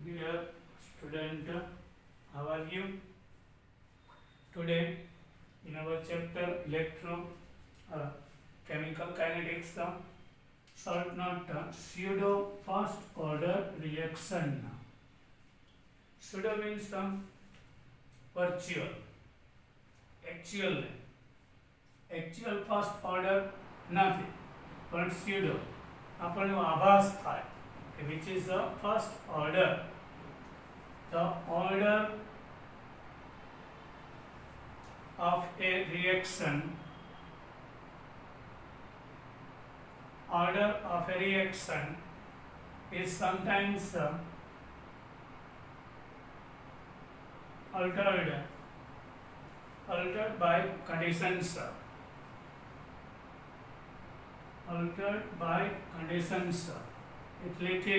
Dear student, how are you? Today, in our chapter chemical kinetics, short note pseudo first order reaction. Pseudo means virtual, actual first order નથી પણ pseudo આપણને આભાસ થાય which is the first order. The order of a reaction is sometimes altered by conditions. એટલે કે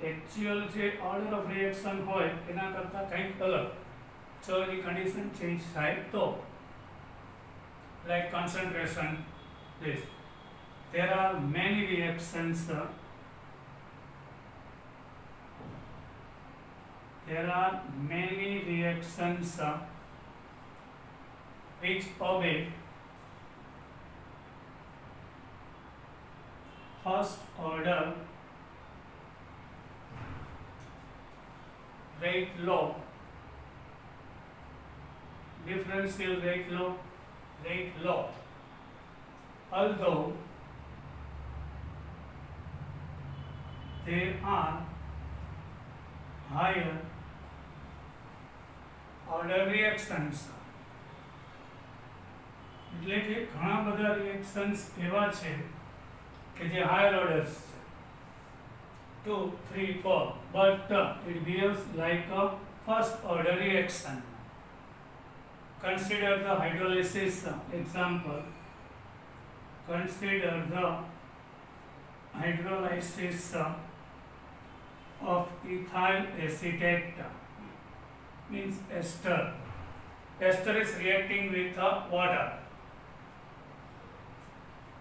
actual જે order of reaction હોય એના કરતાં કંઈક અલગ જો એની કન્ડિશન ચેન્જ થાય તો like concentration this there are many reactions which obey first order rate law, differential rate law, although there are higher order reactions. એટલે કે ઘણા બધા રિએક્શન્સ એવા છે કે જે હાયર ઓર્ડર્સ છે 2, 3, 4, but it behaves like a first order reaction. Consider the hydrolysis example. Consider the hydrolysis of ethyl acetate, means ester. Ester is reacting with water,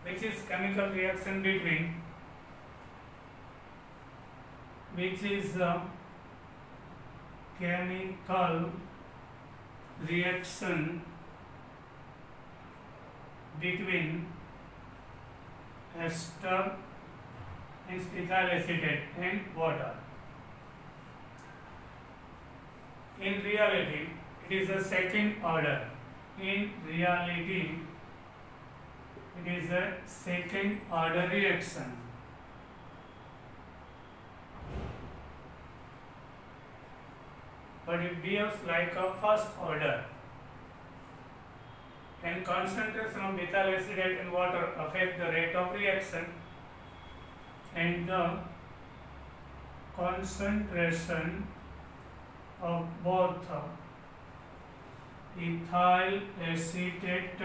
which is chemical reaction between ester means ethyl acetate and water. In reality, it is a second order. Reaction. But it behaves like a first order. And concentration of ethyl acetate and water affect the rate of reaction, and the concentration of both ethyl acetate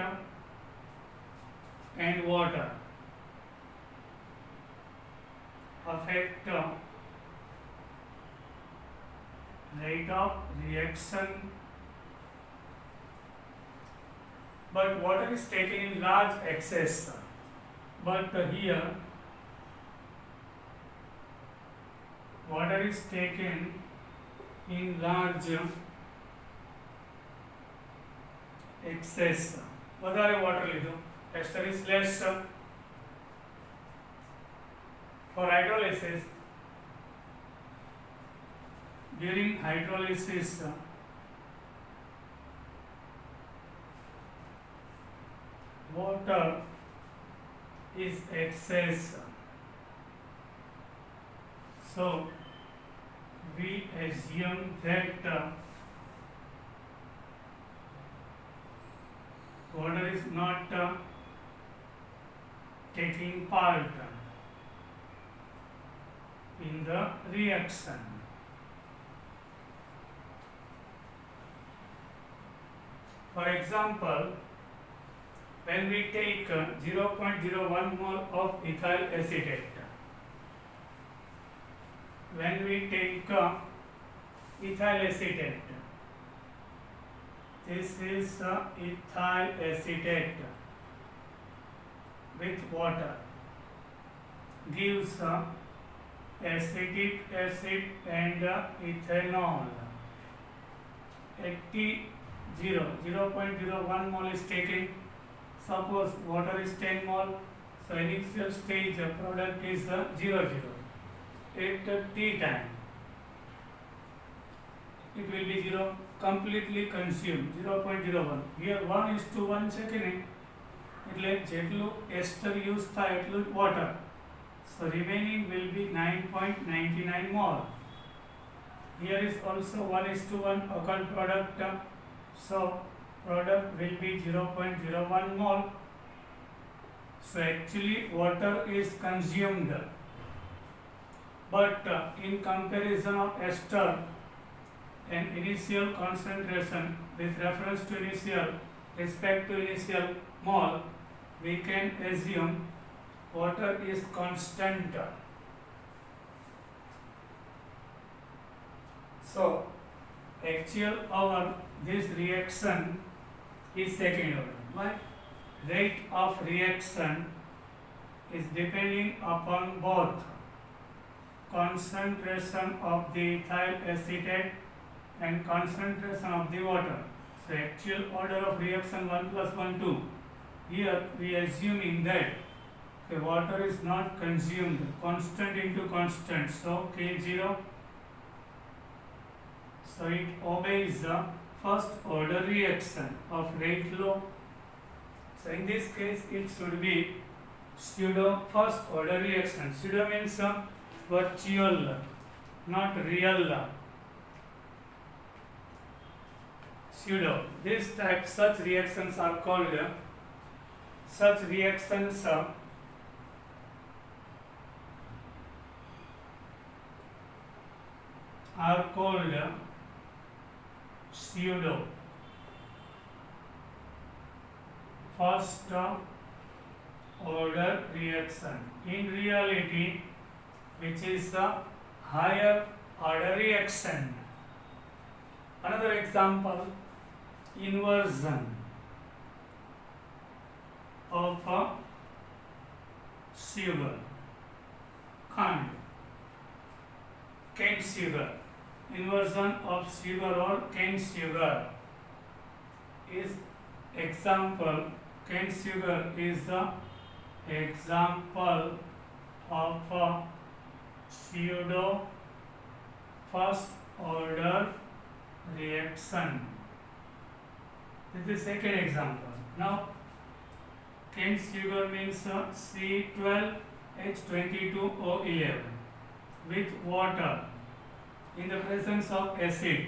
and water affect rate of reaction, but water is taken in large excess. But here water is taken in large excess. વધારે water લીધું, ester is less. For hydrolysis, during hydrolysis water is excess, so we assume that water is not taking part in the reaction. For example, when we take 0.01 mole of ethyl acetate, this is ethyl acetate with water gives acetic acid and ethanol. 0.01 mole is taken. Suppose water is 10 mole, so initial stage product is 0. At T time, it will be 0, completely consumed 0.01. Here 1:1 છે કે નહીં, એટલે જેટલું એસ્ટર use થાય એટલું water, so remaining will be 9.99 mole. Here is also 1:1 occurred product, so product will be 0.01 mole. So actually water is consumed, but in comparison of ester and initial concentration with reference to initial respect to initial mole, we can assume water is constant. So actual over this reaction is second order. Why? Rate of reaction is depending upon both concentration of the ethyl acetate and concentration of the water. So actual order of reaction 1 plus 1 2. Here we assuming that the water is not consumed, constant into constant, so K0. So it obeys the first order reaction of rate law. So in this case it should be pseudo first order reaction. Pseudo means virtual, not real. Pseudo. This type, such reactions are called pseudo first order reaction. In reality, which is the higher order reaction. Another example, inversion of sugar, khand, cane sugar. Inversion of sugar or cane sugar is example. Cane sugar is the example of pseudo first order reaction. This is second example. Now cane sugar means C12H22O11 with water. In the presence of acid,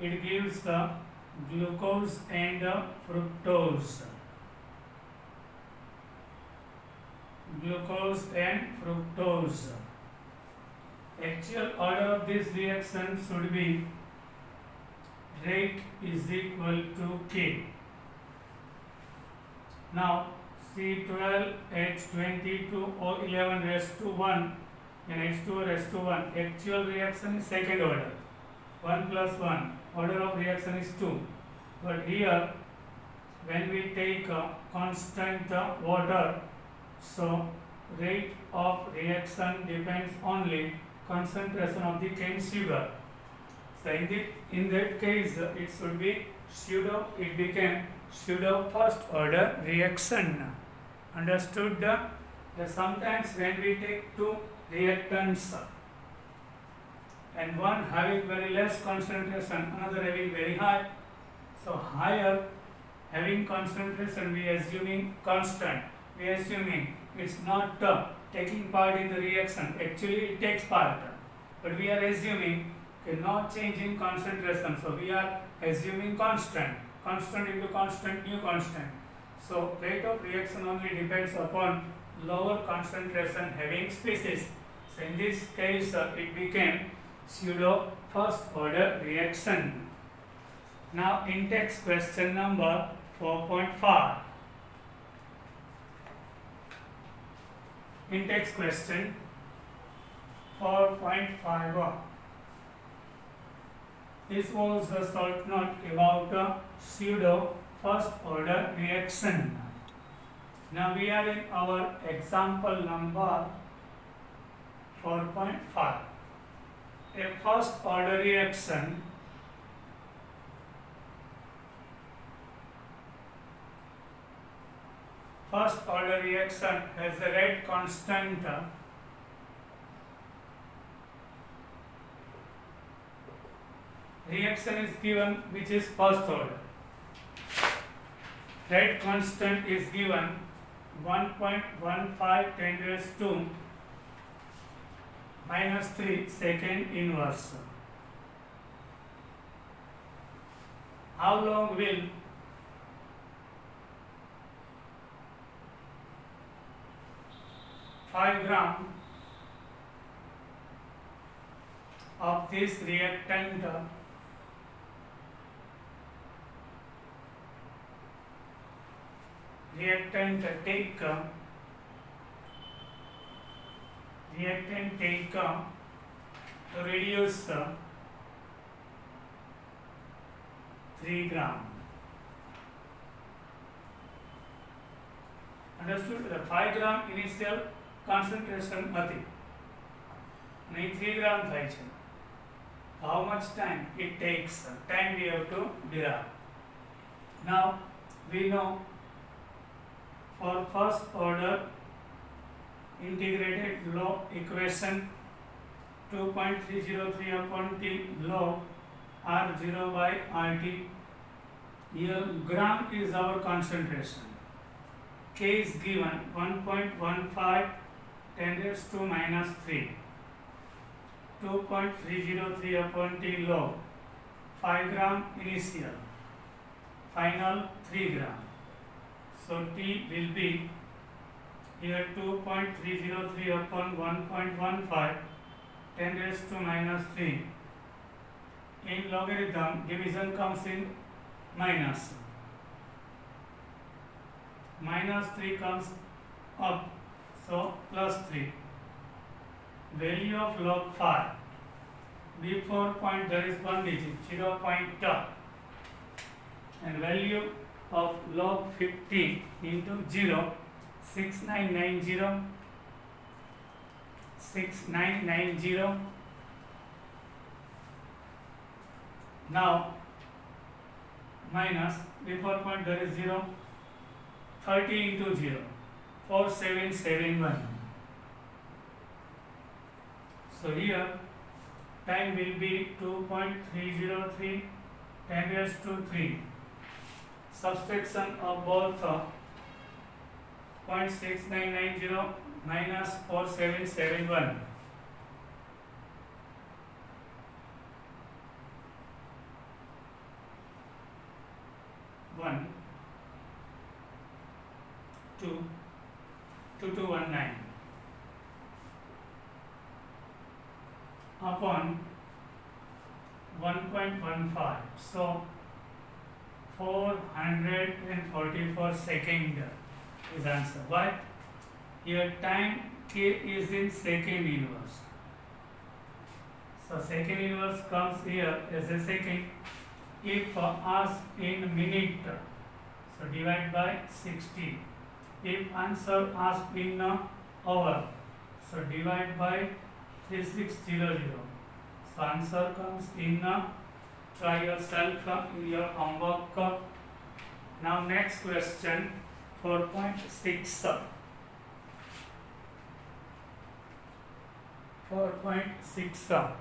it gives the glucose and fructose. Glucose and fructose. Actual order of this reaction should be rate is equal to K. Now C12H22O11 raised to 1 and H2O raised to 1. Actual reaction is second order. 1 plus 1. Order of reaction is 2. But here, when we take constant water, so rate of reaction depends only concentration of the cane sugar. So in that case, it should be pseudo. It became pseudo first order reaction. Understood? That sometimes when we take two reactants and one having very less concentration, another having very high, so higher having concentration we assuming constant, we assuming it's not taking part in the reaction. Actually it takes part, but we are assuming not change in concentration, so we are assuming constant into constant, new constant. So rate of reaction only depends upon lower concentration having species. So in this case it became pseudo first order reaction. Now in-text question number 4.5. In-text question 4.5. This was the short note about pseudo first order reaction. Now we are in our example number 4.5. A first order reaction has the rate constant reaction is given which is first order. Rate constant is given 1.15 10 raised to minus 3 second inverse. How long will five gram of this reactant take to reduce 3 gram. Understood? The 5 gram initial concentration હતી અને 3 gram થાય છે. How much time it takes? Time we have to derive. Now we know for first order integrated law equation 2.303 upon T log R0 by RT. Here gram is our concentration. K is given 1.15 10 raised to minus 3. 2.303 upon T log 5 gram initial, final 3 gram. So T will be here 2.303 upon 1.15 10 raised to minus 3. In logarithm, division comes in minus. Minus 3 comes up, so plus 3. Value of log 5. Before point there is one digit, 0.2. And value of log 50 into 0, 6990. 6990. Now minus before point there is 0, 30 into 0, 4771. So here time will be 2.303 10 raised to 3. Subtraction of both 0.6990 minus 4771. 1 2 2219 upon 1.15. So 444 second is answer. Why? Here time K is in second inverse. So second inverse comes here as a second. If asked in minute, so divide by 60. If answer asked in hour, so divide by 3600. So answer comes in. Try yourself in your homework. Now next question 4.6. 4.6.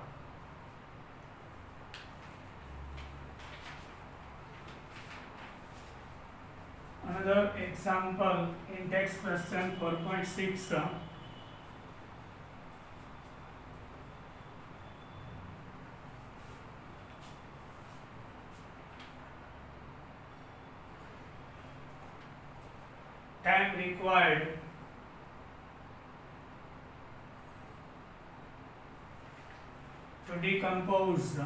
Another example in text question 4.6. Time required to decompose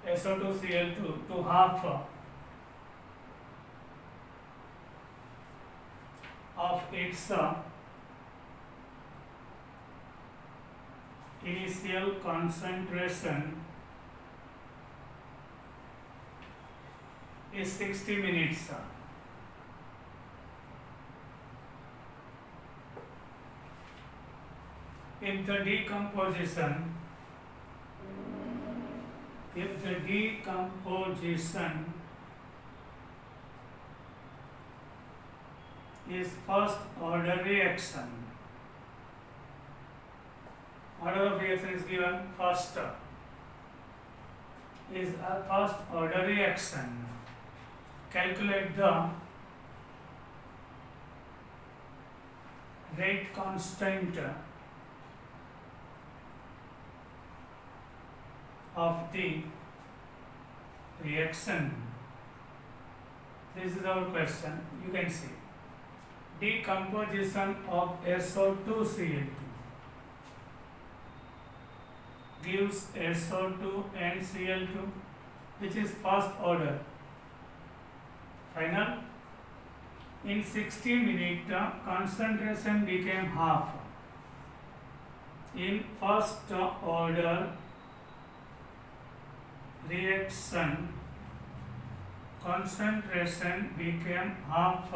SO2Cl2 to half of its initial concentration is 60 minutes. If the decomposition is first order reaction, order of reaction is given first, is a first order reaction. Calculate the rate constant of the reaction. This is our question. You can see decomposition of SO2Cl2 gives SO2 and Cl2, which is first order. Final. In 60 minutes, concentration became half. In first order reaction, concentration became half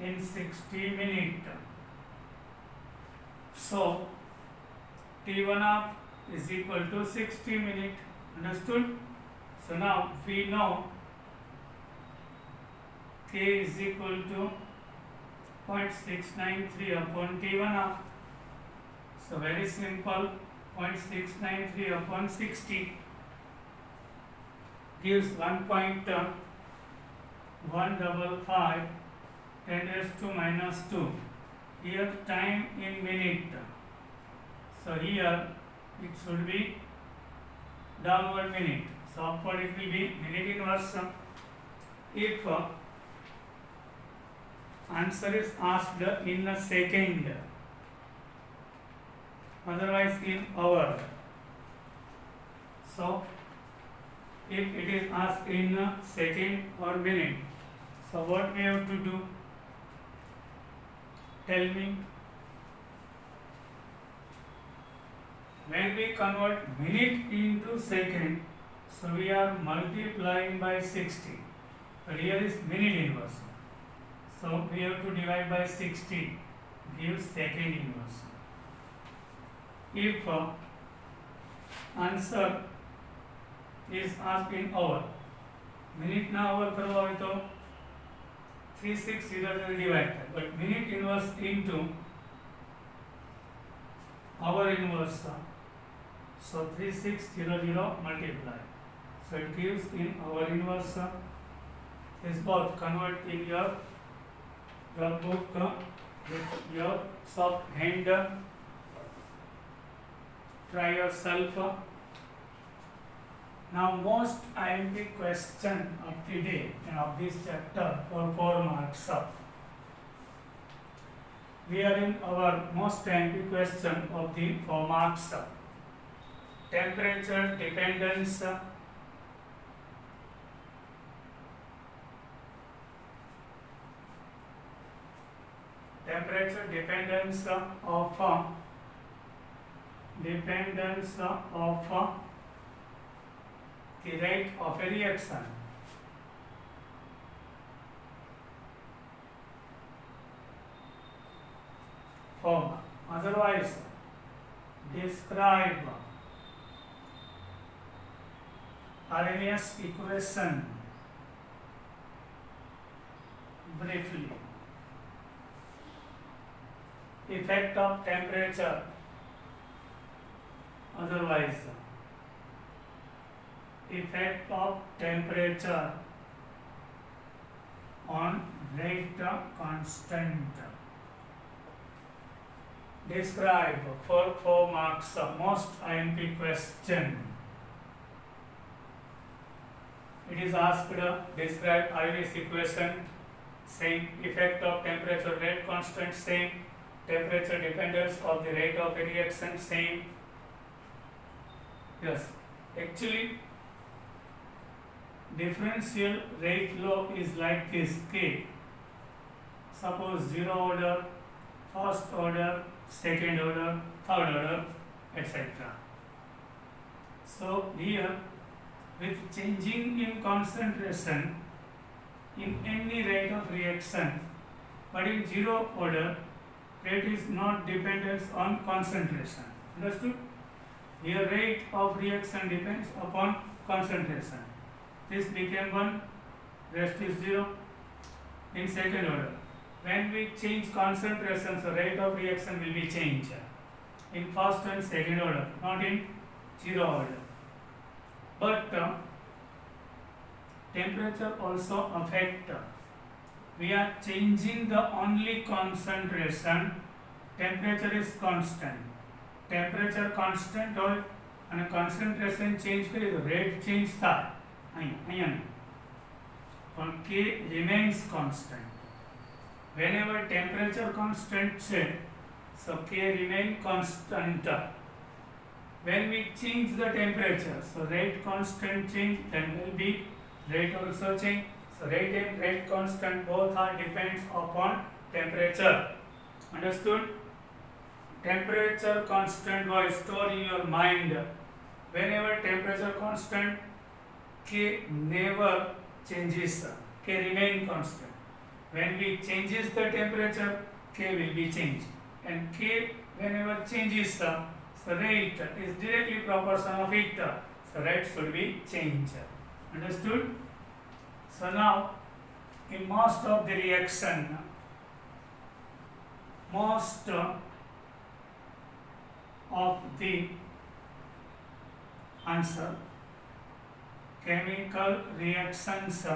in 60 minutes. So T1 of is equal to 60 minutes. Understood? So now we know K is equal to 0.693 upon T1 of. So very simple, 0.693 upon 60 gives 1.155 10 raised to minus 2. Here time in minute. So here it should be downward minute. So upward it will be minute inverse. If answer is asked in a second, otherwise in hour. So if it is asked in a second or minute, so what we have to do? Tell me. When we convert minute into second, so we are multiplying by 60. But here is minute inverse. So we have to divide by 60, gives second inverse. If answer is asked in hour, minute ना hour करवा हो तो 3600 divide, but minute inverse into hour inverse, so 3600 multiply, so it gives in hour inverse. This both convert in your book with your soft hand. Try yourself. Now most IMP question of the day and of this chapter for 4 marks. We are in our most IMP question of the 4 marks. Temperature dependence, of the rate of a reaction. Form. Otherwise, describe Arrhenius equation briefly. Effect of temperature. Otherwise, effect of temperature on rate constant. Describe for 4 marks most IMP question. It is asked describe Arrhenius equation, same effect of temperature rate constant, same temperature dependence of the rate of a reaction, same. Yes, actually differential rate law is like this. K, suppose 0 order, first order, second order, third order, etc. So here with changing in concentration in any rate of reaction, but in zero order, rate is not dependent on concentration. Understood? Here rate of reaction depends upon concentration. This became 1, rest is 0 in second order. When we change concentration, so rate of reaction will be changed in first and second order, not in zero order. But temperature also affect. We are changing the only concentration. Temperature is constant. Temperature constant હોય અને concentration change કરીએ તો rate change થાય અહીંયા પણ K remains constant. Whenever temperature constant છે, so K remain constant. When we change the temperature, so rate constant change, then will be rate also change. So rate and rate constant both are depends upon temperature. Understood? Temperature constant was stored in your mind. Whenever temperature constant, K never changes. K remain constant. When we changes the temperature, K will be changed. And K whenever changes, so rate is directly proportional of it. So rate should be changed. Understood? So now, in most of the reaction, most of the answer, chemical reactions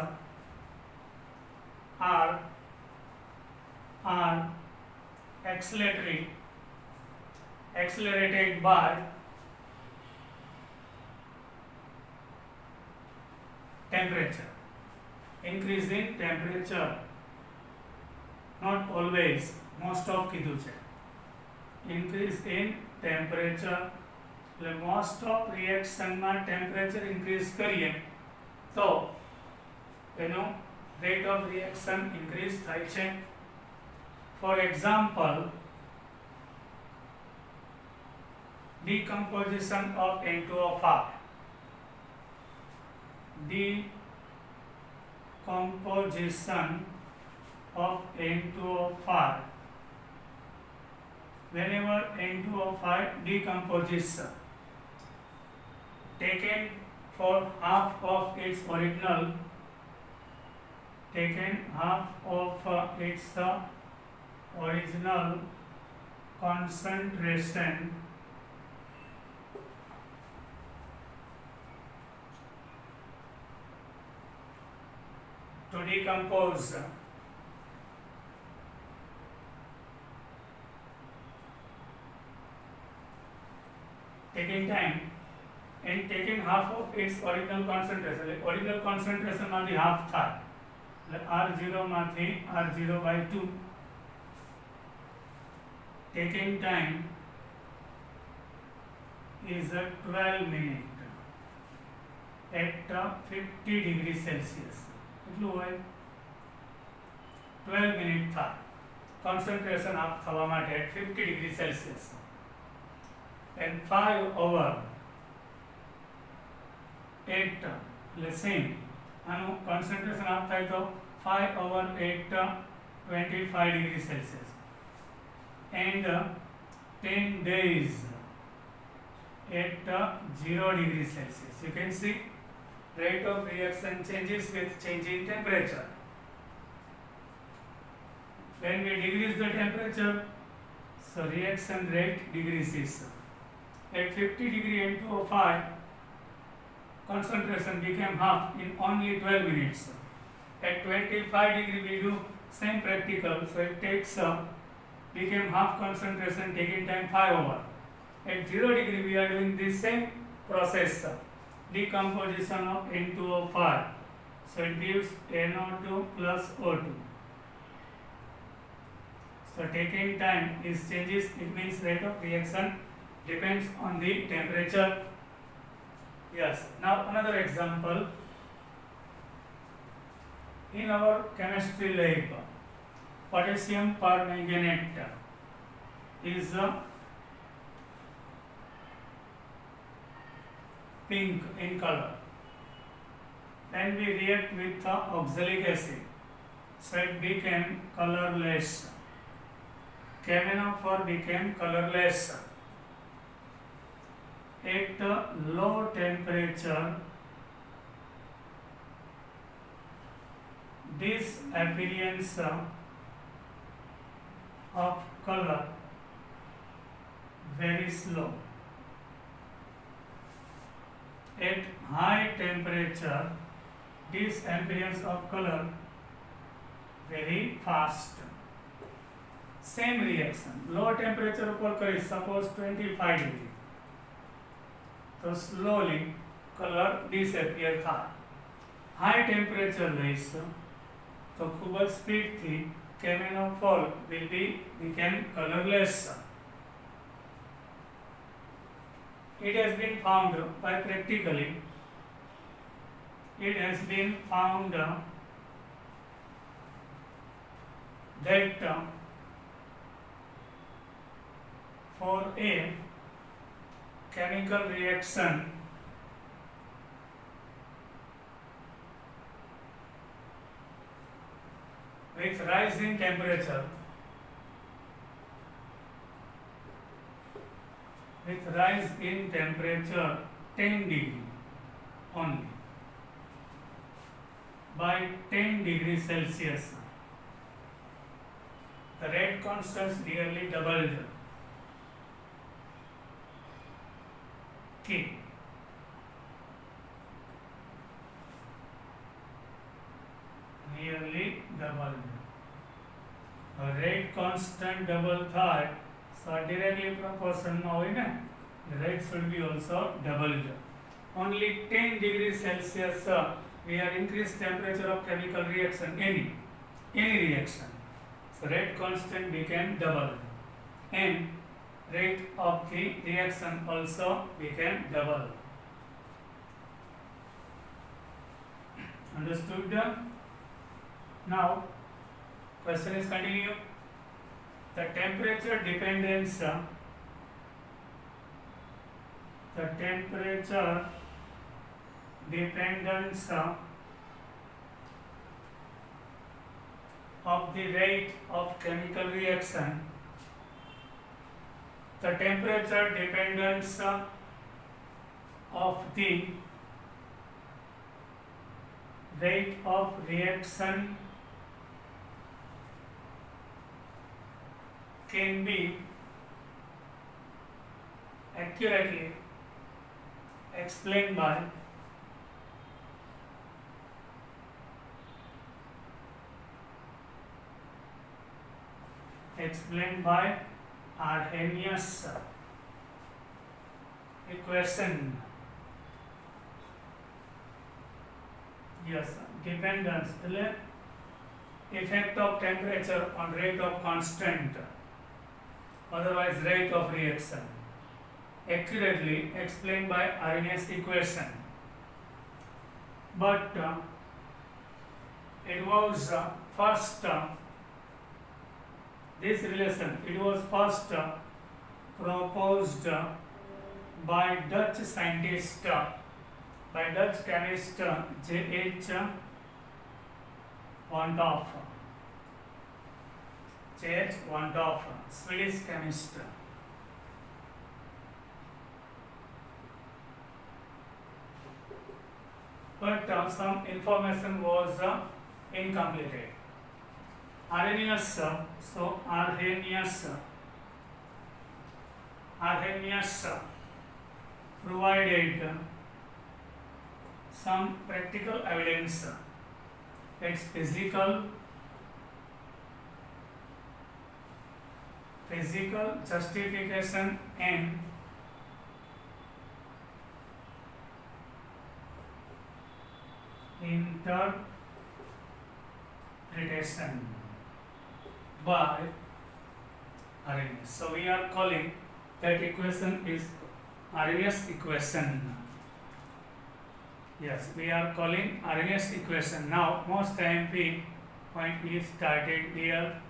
are accelerated by temperature. Increase in temperature, not always, most of કીધું છે. Increase in temperature, એટલે most of reaction માં temperature increase કરીએ તો એનો rate of reaction increase થાય છે. For example, decomposition of N2O5. Decomposition of N2O5. Whenever N2O5 decomposes, taken for half of its original, original concentration, to decompose taking time and taking half of its original concentration. Original concentration માંથી half થાય એટલે R0 માંથી R0/2. Taking time is 12 minutes at 50 degrees Celsius. કેટલું હોય? 12 minutes થાય concentration half થવા માટે at 50 degrees Celsius. And 5 over 8, let's say, concentration half થાય તો 5 over 8, 25 degrees Celsius. And 10 days at 0 degrees Celsius. You can see rate of reaction changes with changing temperature. When we decrease the temperature, so reaction rate decreases. At 50 degree N2O5, concentration became half in only 12 minutes. At 25 degree we do same practical, so it takes became half concentration, taking time 5 over. At 0 degree we are doing this same process, decomposition of N2O5. So it gives NO2 plus O2. So taking time is changes, it means rate of reaction depends on the temperature. Yes, now another example. In our chemistry lab, potassium permanganate is pink in color. When we react with the oxalic acid, so it became colorless. Camenophore became colorless. At low temperature, this appearance of color very slow. At high temperature, this appearance of color very fast. Same reaction. Low temperature पर करें, suppose 25 degree, तो slowly color disappear था. High temperature रहीश, तो खूब speed थी, camenophore will become colorless. It has been found by practically. It has been found that for a chemical reaction with rise in temperature, with rise in temperature 10 degree only, by 10 degrees Celsius, the rate constants nearly doubled. K. Nearly doubled. A rate constant double થાય, so directly proportion માં હોય ને, the rate should be also doubled. Only 10 degrees Celsius we have increased temperature of chemical reaction, any reaction. So rate constant became doubled and rate of the reaction also became double. Understood? Now question is continue. The temperature dependence of the rate of chemical reaction, the temperature dependence of the rate of reaction can be accurately explained by Arrhenius equation. Yes, dependence effect of temperature on rate of constant, otherwise rate of reaction, accurately explained by Arrhenius equation. But it was first this relation, it was first proposed by Dutch scientist, by Dutch chemist J.H. van 't Hoff. J.H. van 't Hoff, Swedish chemist. But some information was incomplete. Arrhenius provided some practical evidence, its physical justification and interpretation by Arrhenius. So we are calling that equation is Arrhenius equation. Yes, we are calling Arrhenius equation. Now most IMP point is started here.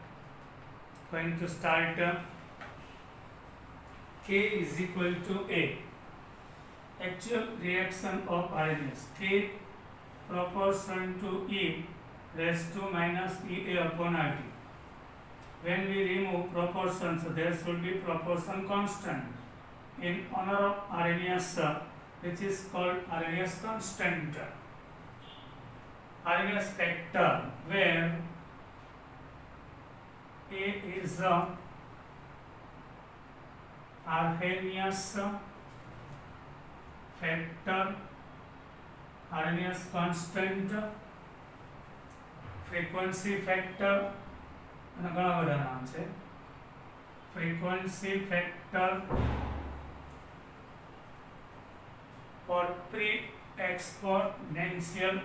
Going to start K is equal to A. Actual reaction of Arrhenius. K proportion to E raised to minus EA upon RT. When we remove proportions, there should be proportion constant in honor of Arrhenius, which is called Arrhenius constant, Arrhenius factor, where A is Arrhenius factor, Arrhenius constant, frequency factor અને ઘણા બધા નામ છે. frequency factor for pre-exponential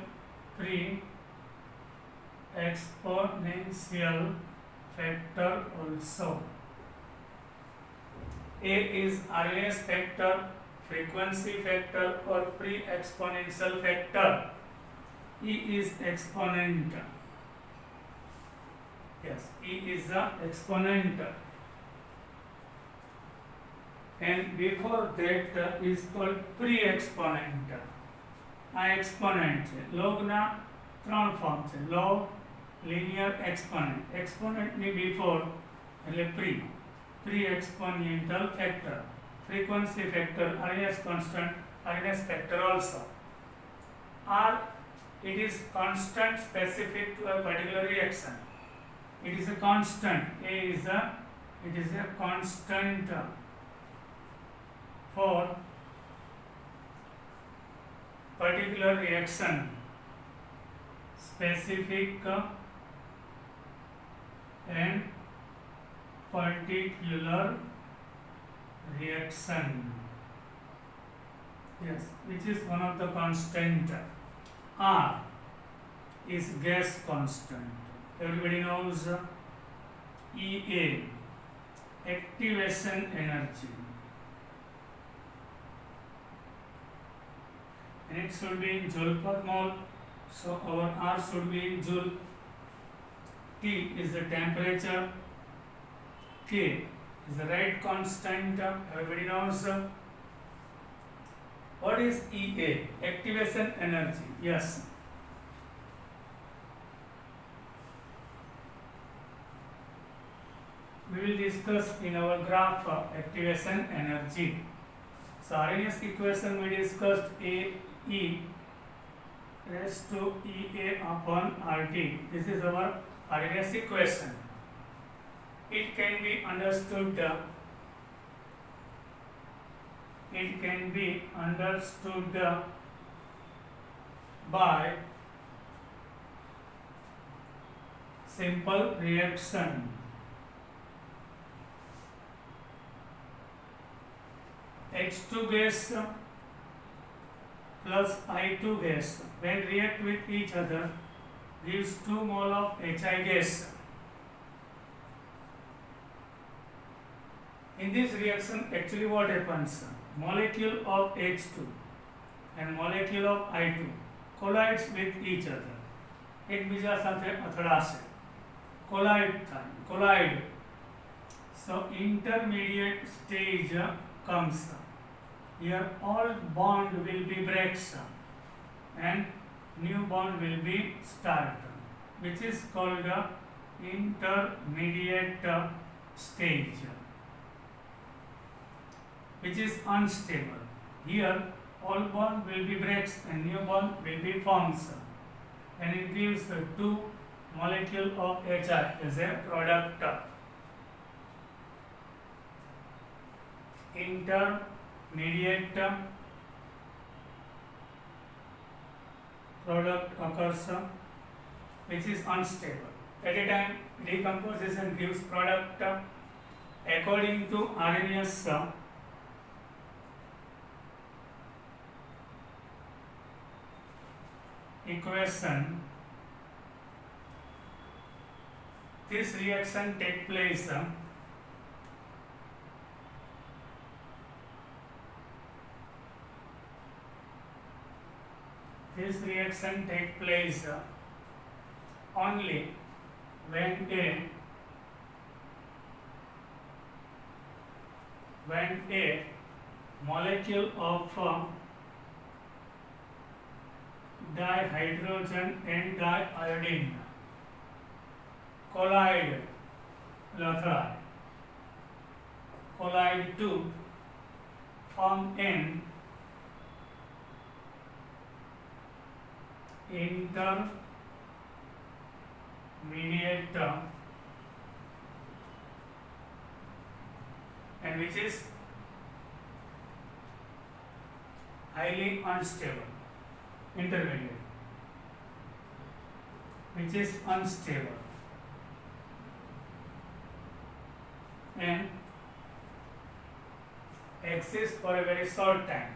factor also. A is Arrhenius factor, frequency factor or pre-exponential factor. E is exponent. Yes, E is the exponent. And before that is called pre-exponent. આ exponent છે. logના ત્રણ form છે. log, linear, exponent. exponent ની before એટલે pre-exponential factor, frequency factor, Arrhenius constant, Arrhenius factor also. R, it is constant specific to a particular reaction. It is a constant. It is a constant for particular reaction, specific and particular reaction. Yes, which is one of the constant. R is gas constant. Everybody knows EA, activation energy, and it should be in joule per mole, so our R should be in joule. T is the temperature, K is the right constant. Everybody knows. What is EA? Activation energy. Yes. We will discuss in our graph activation energy. So Arrhenius equation we discussed AE raised to EA upon RT. This is our Arrhenius equation. It can be understood by simple reaction. H2 gas plus I2 gas when react with each other gives 2 mole of HI gas. In this reaction, actually what happens? Molecule of H2 and molecule of I2 collides with each other. એકબીજા સાથે અથડાશે. collide. So intermediate stage comes. Here all bond will be breaks and new bond will be started, which is called intermediate stage, which is unstable. Here all bond will be breaks and new bond will be forms, and it gives 2 molecule of HI as a product. Intermediate product occurs which is unstable. At a time decomposition gives product. According to Arrhenius equation, this reaction take place only when a molecule of dihydrogen and diiodine collide to form an intermediate and which is highly unstable. Intermediate which is unstable and exists for a very short time.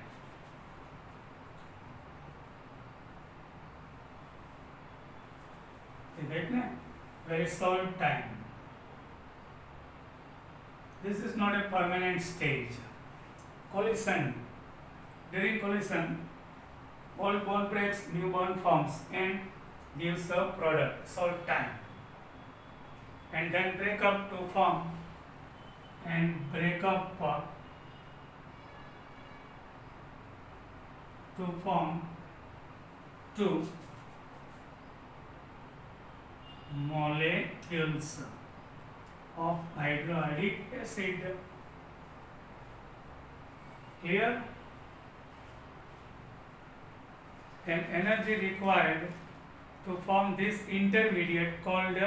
Very short time. This is not a permanent stage. Collision. During collision, old bond breaks, new bond forms and gives a product, short time. And then break up to form and break up to form two molecules of hydroiodic acid. Here, an energy required to form this intermediate called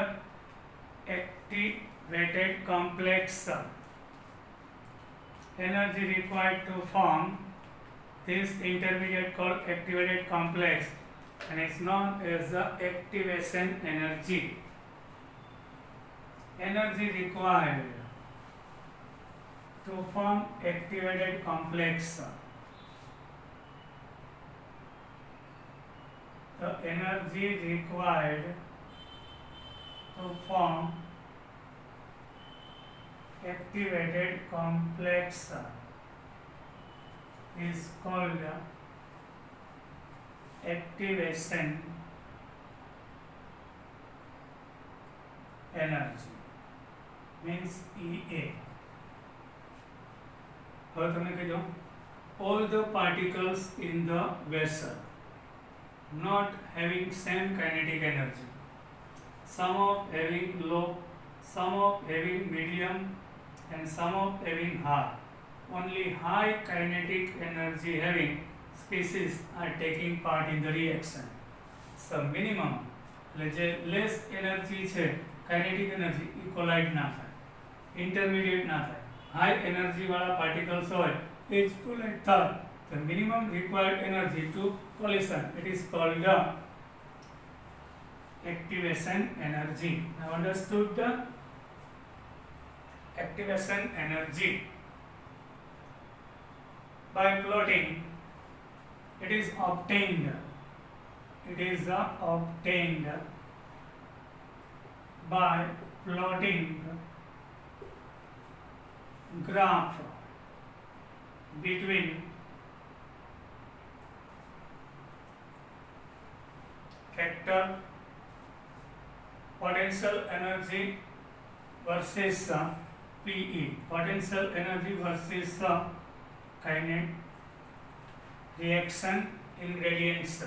activated complex. Energy required to form this intermediate called activated complex and is known as the activation energy. Energy required to form activated complex. The energy required to form activated complex is called activation energy, means EA. હવે તમને કહી દઉં, all the particles in the vessel not having same kinetic energy, some of having low, some of having medium and some of having high. Only high kinetic energy having species are taking part in the reaction. So minimum એટલે less energy છે kinetic energy collide ના થાય, intermediate ના થાય. High energy વાળા particles હોય એ જ collide થાય. The minimum required energy to collision, it is called the activation energy. Now understood the activation energy? By plotting, it is obtained by plotting graph between factor potential energy versus PE, potential energy versus kinetic reaction ingredients,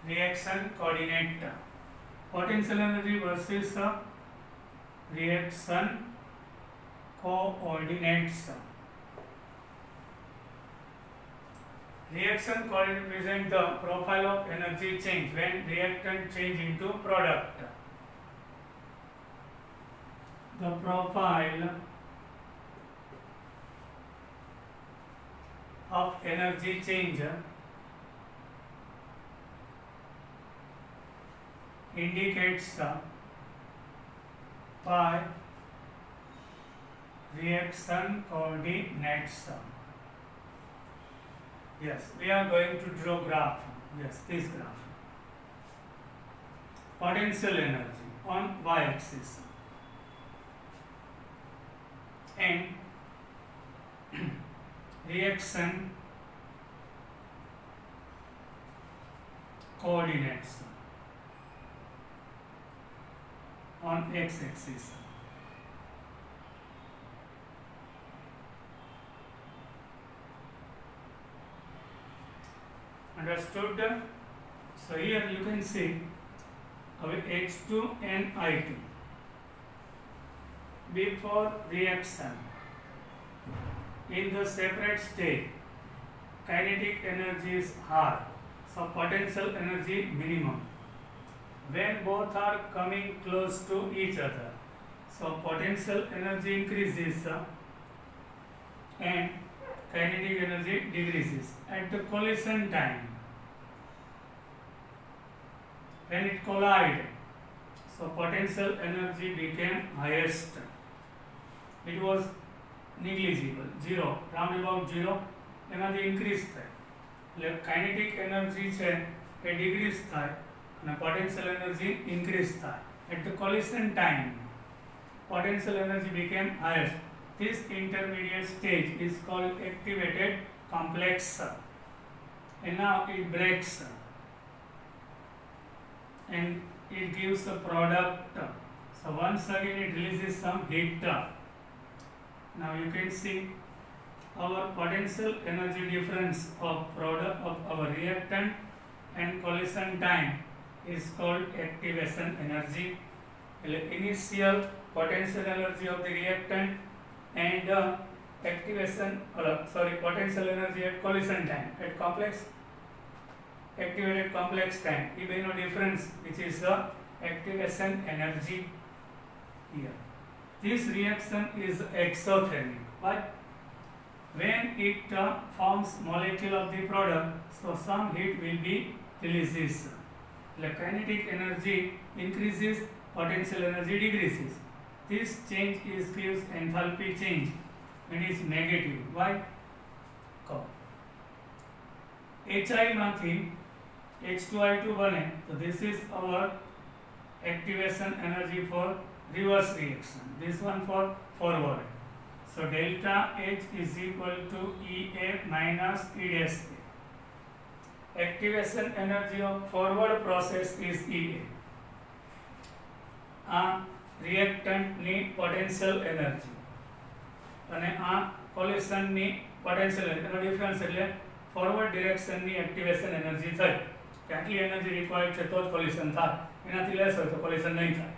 reaction coordinate, potential energy versus reaction coordinates. Reaction coordinate present the profile of energy change when reactant change into product. The profile of energy change indicates by reaction coordinates. Yes, we are going to draw graph. Yes, this graph. Potential energy on y-axis and reaction coordinates on x-axis. Understood? So here you can see H2 and I2 before reaction in the separate state kinetic energy is high, so potential energy minimum. When both are coming close to each other, so potential energy increases and kinetic energy decreases. At the collision time, when it collided, so potential energy became highest. It was negligible, zero, round about zero. એમાંથી increase થાય એટલે kinetic energy છે એ decrease થાય અને potential energy increase થાય. At the collision time potential energy became highest. This intermediate stage is called activated complex, and now it breaks and it gives a product. So once again it releases some heat. Now you can see our potential energy difference of product of our reactant and collision time is called activation energy. Initial potential energy of the reactant and potential energy at collision time at activated complex time. This is no difference, which is the activation energy here. This reaction is exothermic. Why? When it forms molecule of the product, so some heat will be released. The kinetic energy increases, potential energy decreases. This change is gives enthalpy change and is negative. Why? HI माथी H2I2 बने, so this is our activation energy for reverse reaction. This one for forward. So delta H is equal to EA minus E dash A. Activation energy of forward process is EA. Reactant ની potential energy અને collision ની potential energy એનો difference એટલે forward direction ની activation energy થાય કે આટલી energy required છે તો જ collision થાય, એનાથી less હોય તો collision નહીં થાય.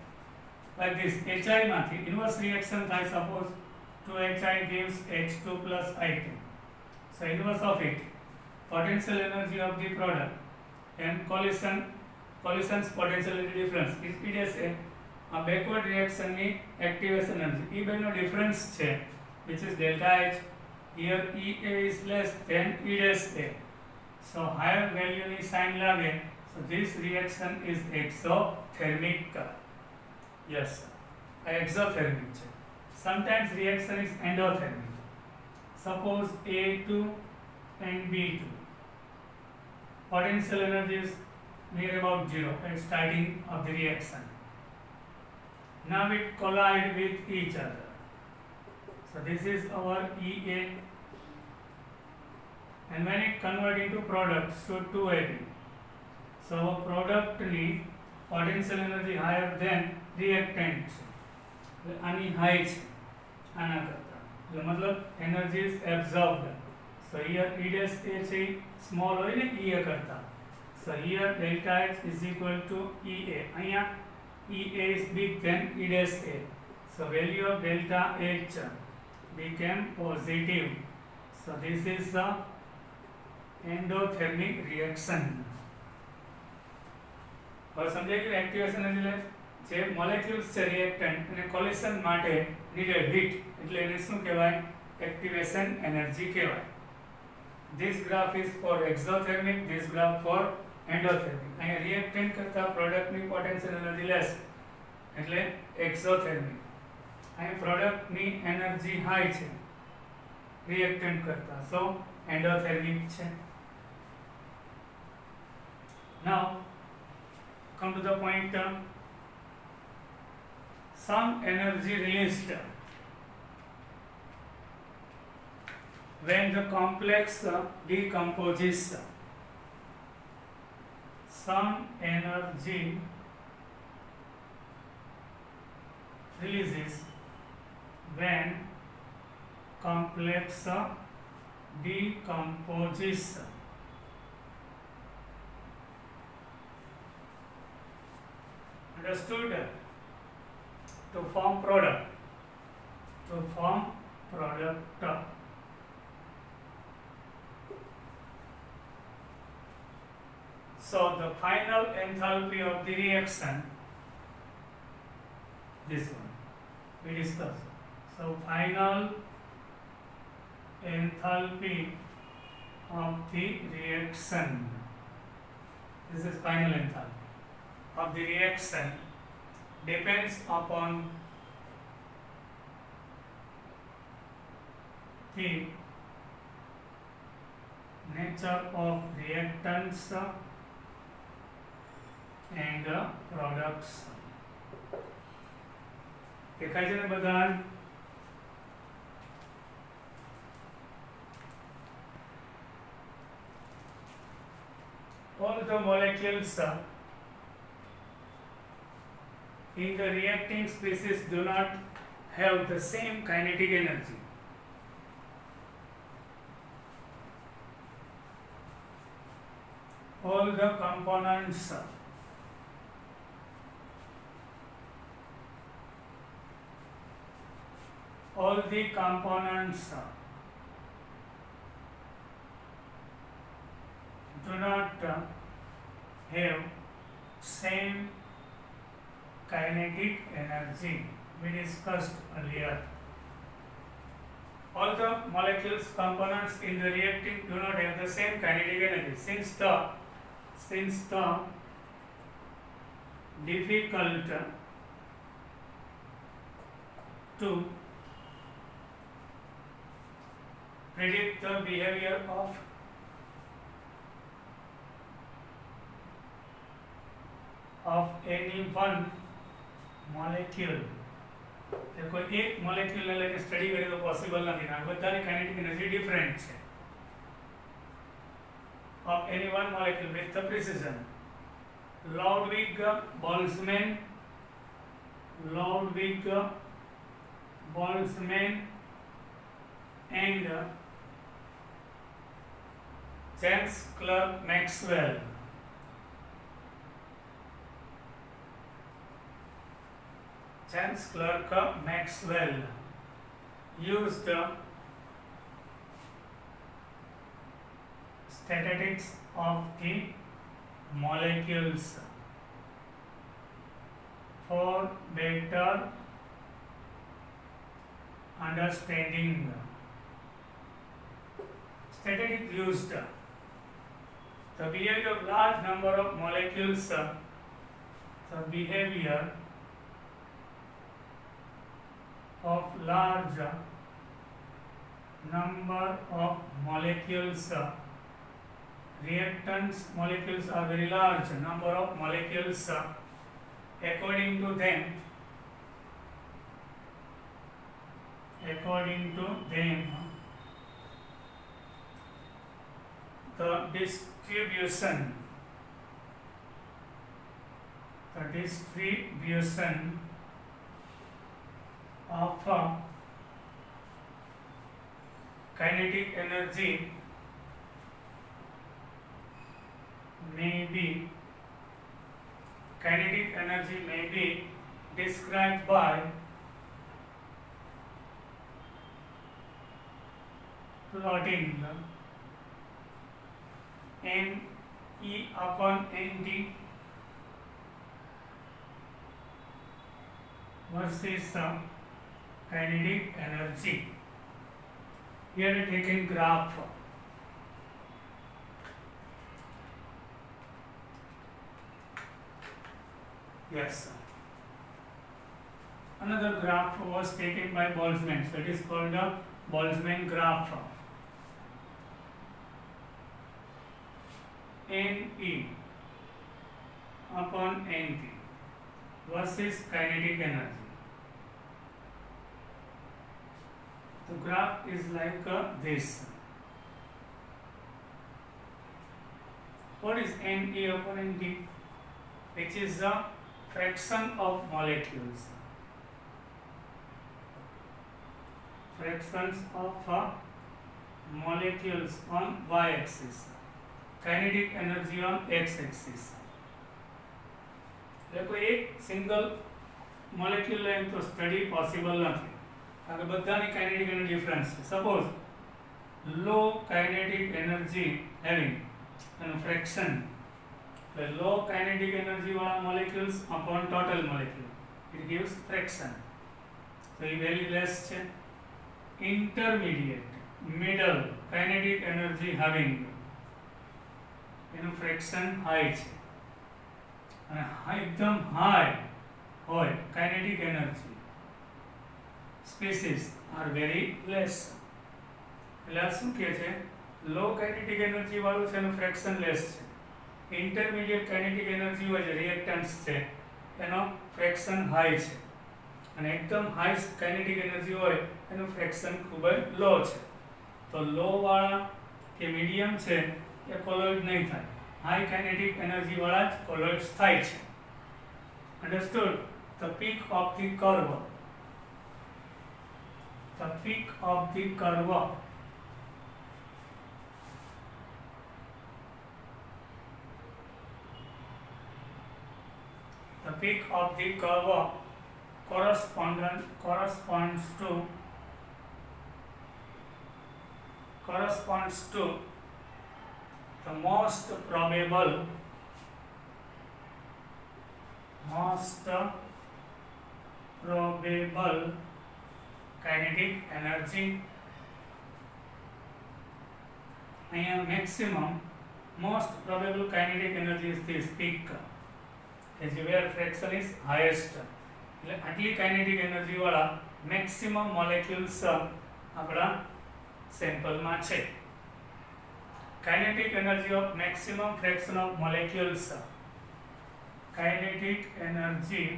Like this, HI માંથી inverse reaction થાય. Suppose 2HI gives H2 plus I2. So inverse of it, potential energy of the product and collision's potential energy difference is E dash A. A backward reaction ની activation energy, એ બેનો difference છે, which is delta H. Here EA is less than E dash A. So higher value ની sign લાગે. So this reaction is exothermic. Yes, exothermic છે. Sometimes reaction is endothermic. Suppose A2 and B2. Potential energy is near about zero at starting of the reaction. Now it collide with each other. So this is our EA, and when it convert into product, so 2AB. So product ની potential energy higher than reactant. આની high છે આના કરતા, એટલે મતલબ energy is absorbed. So here E dash A છે small હોય ને EA કરતા. So here delta H is equal to EA. અહીંયા EA is big than E dash A. So value of delta H became positive. So this is the endothermic reaction. હવે સમજાય કે activation એટલે જે molecules છે reactant અને coalition માટે needed heat, એટલે એને શું કહેવાય? એક્ટિવેશન એનર્જી કહેવાય. This graph is for exothermic, this graph for endothermic. અહીંયા રિએક્ટન્ટ કરતા પ્રોડક્ટની પોટેન્શિયલ એનર્જી લેસ એટલે એક્સોથેર્મિક. અહીં પ્રોડક્ટની એનર્જી હાઈ છે રિએક્ટન્ટ કરતા, સો એન્ડોથેર્મિક છે. Now come to the point, some energy released when the complex decomposes. Some energy releases when complex decomposes. Understood? To form product. To form product. So the final enthalpy of the reaction, this one, we discussed. So final enthalpy of the reaction, this is final enthalpy of the reaction, depends upon the nature of reactants and products. દેખાય છે ને બધા? All the molecules in the reacting species do not have the same kinetic energy. All the components do not have same kinetic energy. We discussed earlier. All the molecules components in the reacting do not have the same kinetic energy. Since the difficult to predict the behavior of any one molecule. कोई एक molecule ने लेके study करे तो possible नहीं ना, बधानी kinetic energy different है of any one molecule with the precision. Ludwig Boltzmann and James Clerk Maxwell used statistics of the molecules for better understanding. Statistics used the behavior of large number of molecules, the behavior of large number of molecules. Reactants molecules are very large number of molecules. According to them, the distribution of kinetic energy may be described by plotting NE upon ND versus kinetic energy. Here I taken graph. Yes. Another graph was taken by Boltzmann. So it is called the Boltzmann graph. NE upon NT versus kinetic energy. The graph is like this. What is NE upon NT? Which is the fraction of molecules. Fractions of molecules on y-axis. Kinetic energy on x-axis. એટલે કોઈ એક single molecule લઈને તો study possible નથી કારણ કે બધાની kinetic energy difference છે. Suppose low kinetic energy having એનું ફ્રેક્શન એટલે લો કાઇનેટિક એનર્જી વાળા molecules upon total molecule it gives fraction. તો એ વેલ્યુ લેસ છે. Intermediate middle kinetic energy having એનું ફ્રેક્શન હાઈ છે અને એકદમ હાઈ હોય kinetic energy species are very less. એટલે આ શું કહે છે? લો કાઇનેટિક એનર્જી વાળું છે એનું ફ્રેક્શન લેસ છે. ઇન્ટરમીડિયેટ કાઇનેટિક એનર્જી હોય છે રિએક્ટન્ટ્સ છે એનો ફ્રેક્શન હાઈ છે અને એકદમ હાઈ કાઇનેટિક એનર્જી હોય એનું ફ્રેક્શન ખૂબ જ લો છે. તો લો વાળા કે મીડિયમ છે એ કોલોઇડ નહીં થાય, હાઈ કાઇનેટિક એનર્જી વાળા જ કોલોઇડ્સ થાય છે. Understood? The peak of the curve, the peak of the curve the peak of the curve corresponds to the most probable kinetic energy. અહીંયા maximum most probable kinetic energy is this peak is where fraction is highest. એટલે આટલી kinetic energy વાળા maximum molecules આપણા સેમ્પલમાં છે. Kinetic energy of maximum fraction of molecules, kinetic energy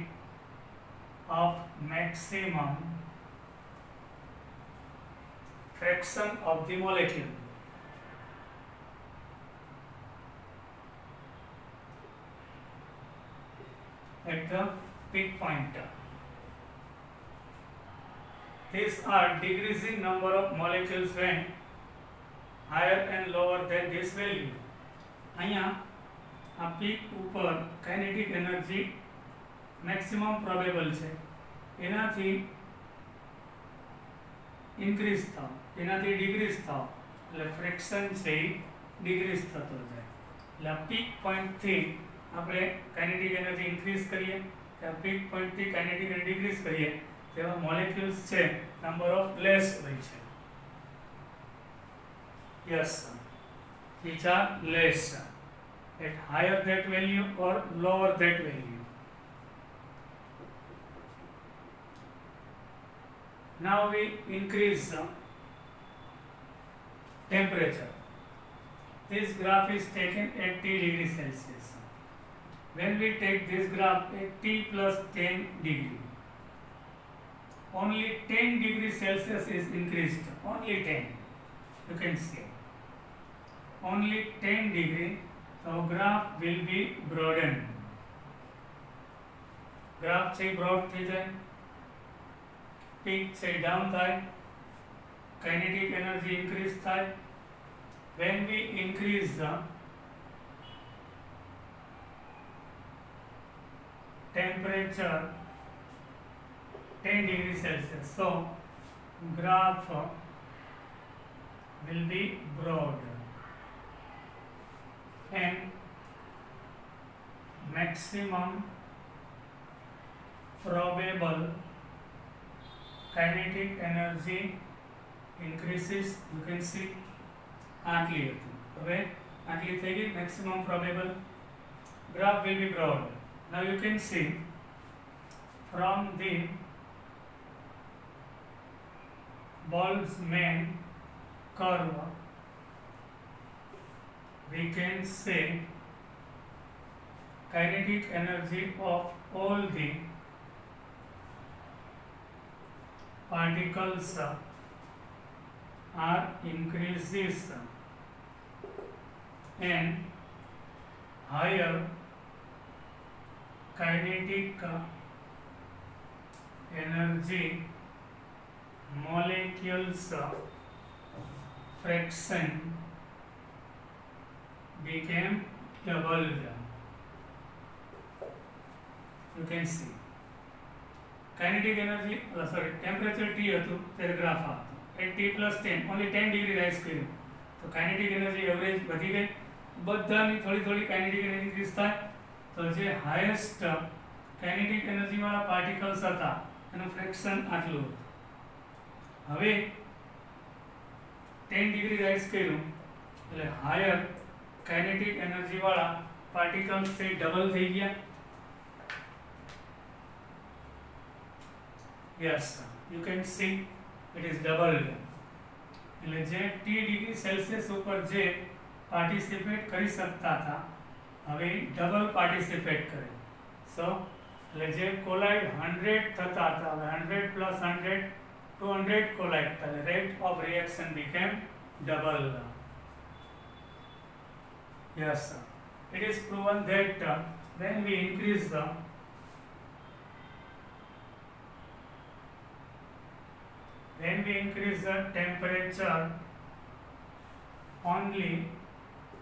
of maximum fraction of the molecule at the peak point. These are decreasing number of molecules when higher and lower than this value. અહીંયા આ peak ઉપર kinetic energy maximum probable છે એનાથી increase થાવ, એનાથી decrease થાવ એટલે fraction છે એ ડિક્રીઝ થતો જાય. એટલે આ પીક પોઈન્ટથી આપણે કાઇનેટિક એનર્જી ઇન્ક્રીઝ કરીએ ત્યાં પીક પોઈન્ટથી કાઇનેટિક એનર્જી ડિક્રીઝ કરીએ તેવા મોલેક્યુલ્સ છે નંબર ઓફ લેસ હોય છે. Yes, which are less at higher that value or lower that value. Now we increase the temperature. This graph is taken at T degrees Celsius. When we take this graph at T plus 10 degree, only 10 degrees Celsius is increased, only 10, you can see, only 10 degree, so graph will be broadened. Graph say broad થઈ જાય, peak say down થાય, kinetic energy increase થાય. When we increase the temperature 10 degrees Celsius, so graph will be broad and maximum probable kinetic energy increases. You can see આટલી હતી, હવે આટલી થઈ ગઈ. maximum probable graph will be broad. Now you can see from the Boltzmann curve we can say kinetic energy of all the particles are increases and higher kinetic energy molecules fraction became doubled. You can see. Kinetic energy, temperature T હતું ત્યારે graph આવતો. at T plus 10, only 10 degree rise કર્યું. તો kinetic energy average વધી ગઈ. બધાની થોડી થોડી kinetic energy increase થાય. તો જે હાઈએસ્ટ kinetic energy વાળા પાર્ટિકલ્સ હતા એનું ફ્રેક્શન આટલું હતું. હવે 10 ડિગ્રી રાઇઝ કર્યું એટલે હાયર કાઇનેટિક એનર્જી વાળા પાર્ટિકલ્સ છે ડબલ થઈ ગયા. Yes, you can see it is doubled. એટલે જે T ડિગ્રી સેલ્સિયસ ઉપર જે પાર્ટિસિપેટ કરી શકતા હતા હવે ડબલ પાર્ટિસિપેટ કરે. સો એટલે જે કોલાઇડ 100 થતા હતા હવે 100 plus 100 200 collide. The rate of reaction became double. Yes, sir. It is proven that when we increase the temperature only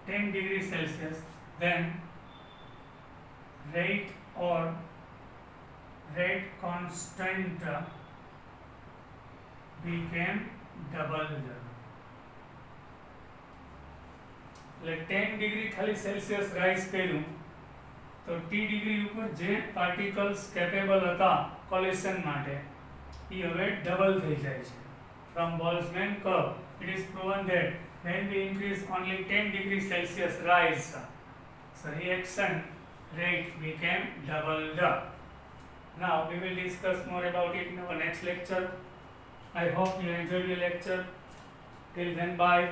10 degrees Celsius, then rate constant became doubled. એટલે 10 ડિગ્રી ખાલી સેલ્સિયસ રાઇઝ કર્યું તો T ડિગ્રી ઉપર જે particles capable હતા coalition માટે એ હવે double થઈ જાય છે. From Boltzmann curve it is proven that when we increase only 10 degree Celsius rise, so reaction rate became doubled. Now we will discuss more about it in our next lecture. I hope you enjoyed the lecture. Till then, bye.